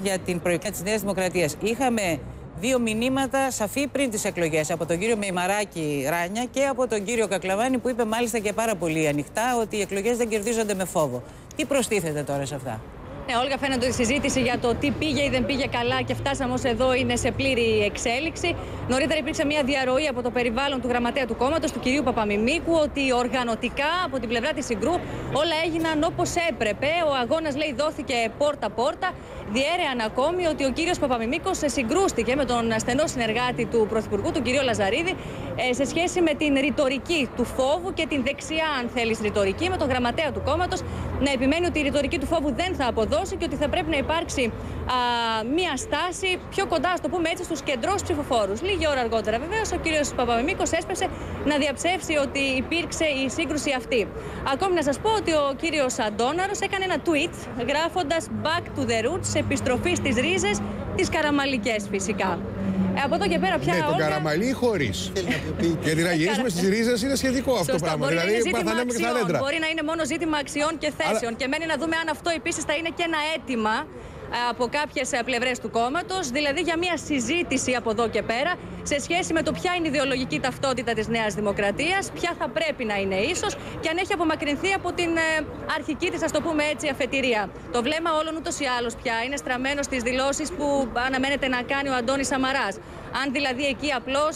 Για την προεκλογική της Νέας Δημοκρατίας είχαμε δύο μηνύματα σαφή πριν τις εκλογές από τον κύριο Μεϊμαράκη Ράνια και από τον κύριο Κακλαμάνη, που είπε μάλιστα και πάρα πολύ ανοιχτά ότι οι εκλογές δεν κερδίζονται με φόβο. Τι προστίθεται τώρα σε αυτά? Ναι, Όλγα, φαίνεται ότι η συζήτηση για το τι πήγε ή δεν πήγε καλά και φτάσαμε ως εδώ είναι σε πλήρη εξέλιξη. Νωρίτερα υπήρξε μια διαρροή από το περιβάλλον του γραμματέα του κόμματος, του κυρίου Παπαμιμίκου, ότι οργανωτικά από την πλευρά της Συγκρού όλα έγιναν όπως έπρεπε. Ο αγώνας, λέει, δόθηκε πόρτα-πόρτα. Διέρεαν ακόμη ότι ο κύριος Παπαμιμίκος συγκρούστηκε με τον στενό συνεργάτη του Πρωθυπουργού, τον κύριο Λαζαρίδη, σε σχέση με την ρητορική του φόβου και την δεξιά, αν θέλεις, ρητορική, με τον γραμματέα του κόμματος να επιμένει ότι η ρητορική του φόβου δεν θα αποδώσει και ότι θα πρέπει να υπάρξει μία στάση πιο κοντά, ας το πούμε έτσι, στους κεντρούς ψηφοφόρους. Λίγη ώρα αργότερα, βεβαίως, ο κύριος Παπαμιμίκος έσπευσε να διαψεύσει ότι υπήρξε η σύγκρουση αυτή. Ακόμη να σας πω ότι ο κύριος Αντώναρος έκανε ένα tweet γράφοντας «Back to the roots», επιστροφή στις ρίζες, τις καραμαλικές φυσικά. Από εδώ και πέρα πια. Ναι, τον Καραμαλή ή χωρίς? Γιατί να γυρίσουμε στις ρίζες είναι σχετικό αυτό το πράγμα. Δηλαδή, παρθανέμε και τα δέντρα. Μπορεί να είναι μόνο ζήτημα αξιών και θέσεων. Και μένει να δούμε αν αυτό επίσης θα είναι και ένα αίτημα από κάποιες πλευρές του κόμματος, δηλαδή για μια συζήτηση από εδώ και πέρα σε σχέση με το ποια είναι η ιδεολογική ταυτότητα της Νέας Δημοκρατίας, ποια θα πρέπει να είναι ίσως και αν έχει απομακρυνθεί από την αρχική της, ας το πούμε έτσι, αφετηρία. Το βλέμμα όλων ούτως ή άλλως πια είναι στραμμένο στις δηλώσεις που αναμένεται να κάνει ο Αντώνης Σαμαράς. Αν δηλαδή εκεί απλώς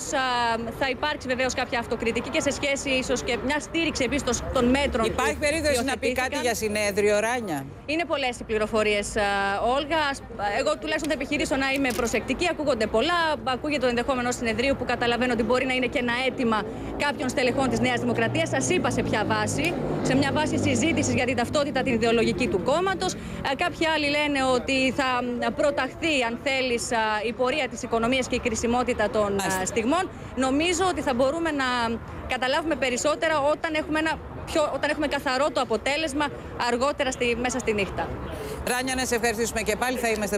θα υπάρξει βεβαίως κάποια αυτοκριτική και σε σχέση ίσως και μια στήριξη επίσης των μέτρων. Υπάρχει περίπτωση να πει κάτι για συνέδριο, Ράνια? Είναι πολλές οι πληροφορίες, Όλγα. Εγώ τουλάχιστον θα επιχειρήσω να είμαι προσεκτική. Ακούγονται πολλά. Ακούγεται το ενδεχόμενο συνεδρίου που καταλαβαίνω ότι μπορεί να είναι και ένα αίτημα κάποιων στελεχών της Νέας Δημοκρατίας. Σας είπα σε ποια βάση. Σε μια βάση συζήτησης για την ταυτότητα, την ιδεολογική του κόμματος. Κάποιοι άλλοι λένε ότι θα προταχθεί, αν θέλεις, η πορεία της οικονομίας και η κρισιμότητα των στιγμών. Νομίζω ότι θα μπορούμε να καταλάβουμε περισσότερα όταν έχουμε καθαρό το αποτέλεσμα αργότερα μέσα στη νύχτα. Ράνια, να σε ευχαριστήσουμε και πάλι. Θα είμαστε